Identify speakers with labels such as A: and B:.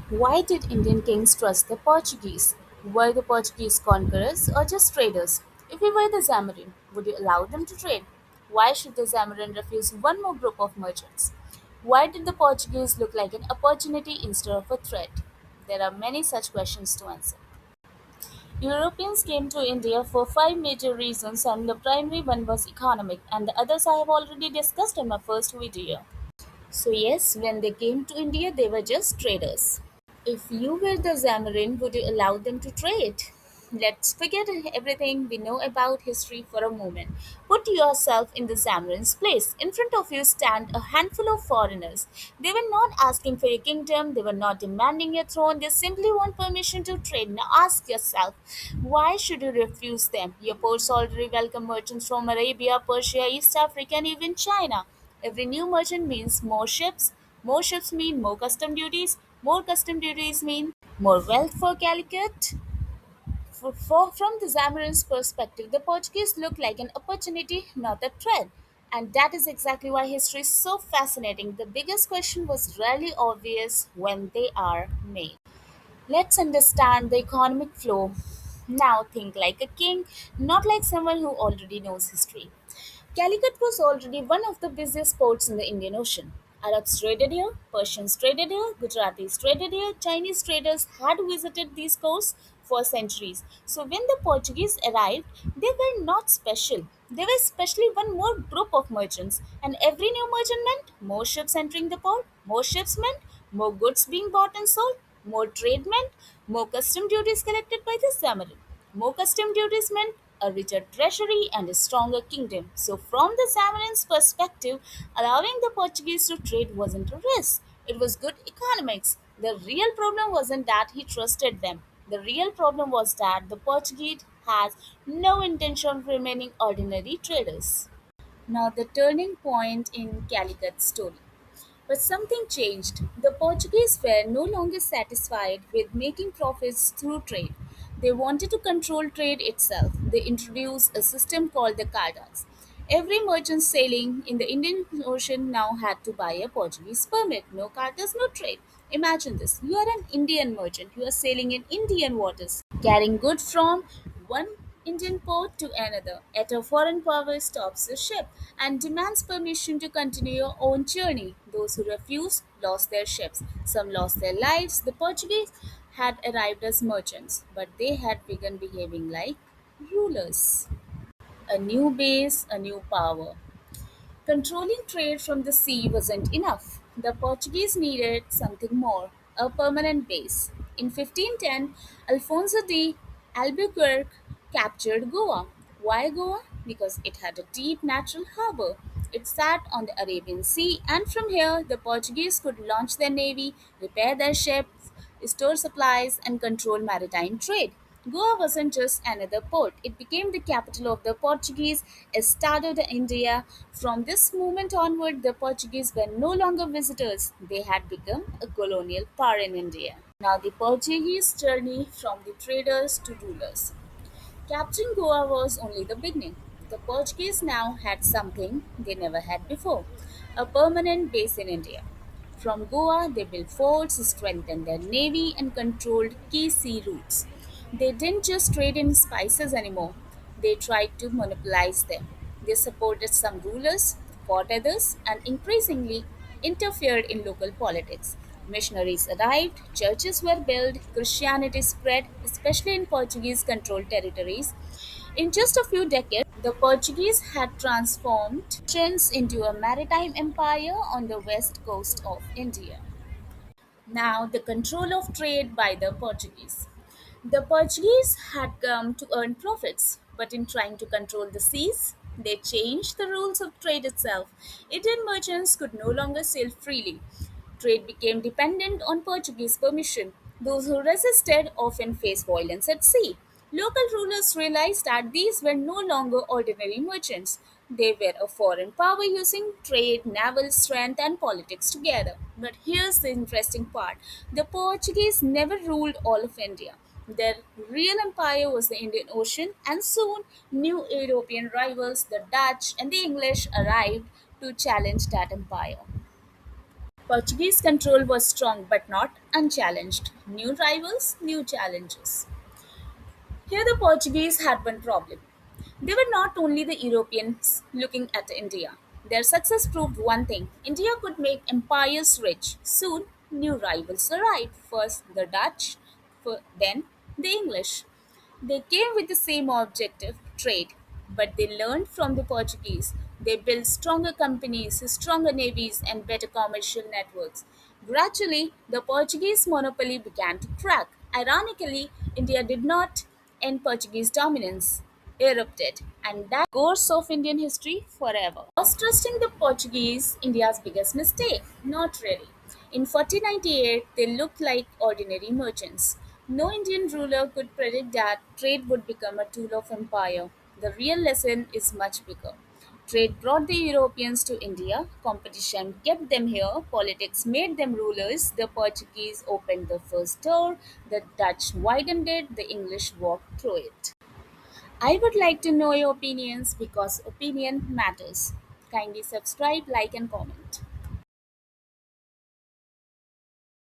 A: Why did Indian kings trust the Portuguese? Were the Portuguese conquerors or just traders? If we were the Zamorin, would you allow them to trade? Why should the Zamorin refuse one more group of merchants? Why did the Portuguese look like an opportunity instead of a threat? There are many such questions to answer. Europeans came to India for five major reasons, and the primary one was economic, and the others I have already discussed in my first video. So, yes, when they came to India, they were just traders. If you were the Xamarin, would you allow them to trade? Let's forget everything we know about history for a moment. Put yourself in the Xamarin's place. In front of you stand a handful of foreigners. They were not asking for your kingdom, they were not demanding your throne, they simply want permission to trade. Now ask yourself, why should you refuse them? Your ports already welcome merchants from Arabia, Persia, East Africa, and even China. Every new merchant means more ships. More ships mean more custom duties. More custom duties mean more wealth for Calicut. From the Zamorin's perspective, the Portuguese look like an opportunity, not a threat. And that is exactly why history is so fascinating. The biggest question was rarely obvious when they are made. Let's understand the economic flow. Now think like a king, not like someone who already knows history. Calicut was already one of the busiest ports in the Indian Ocean. Arabs traded here, Persians traded here, Gujaratis traded here, Chinese traders had visited these coasts for centuries. So when the Portuguese arrived, they were not special. They were especially one more group of merchants, and every new merchant meant more ships entering the port, more ships meant more goods being bought and sold, more trade meant more custom duties collected by the Samarin. More custom duties meant a richer treasury and a stronger kingdom. So, from the Samarin's perspective, allowing the Portuguese to trade wasn't a risk, it was good economics. The real problem wasn't that he trusted them, the real problem was that the Portuguese has no intention of remaining ordinary traders. Now, the turning point in Calicut story. But something changed. The Portuguese were no longer satisfied with making profits through trade. They wanted to control trade itself. They introduced a system called the cartas. Every merchant sailing in the Indian Ocean now had to buy a Portuguese permit. No cartas, no trade. Imagine this. You are an Indian merchant. You are sailing in Indian waters, carrying goods from one Indian port to another. Yet a foreign power stops the ship and demands permission to continue your own journey. Those who refused lost their ships. Some lost their lives. The Portuguese had arrived as merchants, but they had begun behaving like rulers. A new base, a new power. Controlling trade from the sea wasn't enough. The Portuguese needed something more, a permanent base. In 1510, Alfonso de Albuquerque captured Goa. Why Goa? Because it had a deep natural harbor. It sat on the Arabian Sea, and from here, the Portuguese could launch their navy, repair their ships, store supplies, and control maritime trade. Goa wasn't just another port, it became the capital of the Portuguese Estado de India. From this moment onward, the Portuguese were no longer visitors, they had become a colonial power in India. Now, the Portuguese journey from the traders to rulers. Capturing Goa was only the beginning. The Portuguese now had something they never had before, a permanent base in India. From Goa, they built forts, strengthened their navy, and controlled key sea routes. They didn't just trade in spices anymore, they tried to monopolize them. They supported some rulers, fought others, and increasingly interfered in local politics. Missionaries arrived, churches were built, Christianity spread, especially in Portuguese controlled territories. In just a few decades, the Portuguese had transformed Chins into a maritime empire on the west coast of India. Now, the control of trade by the Portuguese. The Portuguese had come to earn profits, but in trying to control the seas, they changed the rules of trade itself. Indian merchants could no longer sail freely. Trade became dependent on Portuguese permission. Those who resisted often faced violence at sea. Local rulers realized that these were no longer ordinary merchants. They were a foreign power using trade, naval strength, and politics together. But here's the interesting part, the Portuguese never ruled all of India. Their real empire was the Indian Ocean, and soon new European rivals, the Dutch and the English, arrived to challenge that empire. Portuguese control was strong but not unchallenged. New rivals, new challenges. Here, the Portuguese had one problem. They were not only the Europeans looking at India. Their success proved one thing: India could make empires rich. Soon, new rivals arrived. First, the Dutch, then, the English. They came with the same objective: trade. But they learned from the Portuguese. They built stronger companies, stronger navies, and better commercial networks. Gradually, the Portuguese monopoly began to crack. Ironically, India did not end Portuguese dominance, erupted, and that course of Indian history forever. Was trusting the Portuguese India's biggest mistake? Not really. In 1498, they looked like ordinary merchants. No Indian ruler could predict that trade would become a tool of empire. The real lesson is much bigger. Trade brought the Europeans to India, competition kept them here, politics made them rulers, the Portuguese opened the first door, the Dutch widened it, the English walked through it. I would like to know your opinions because opinion matters. Kindly subscribe, like, and comment.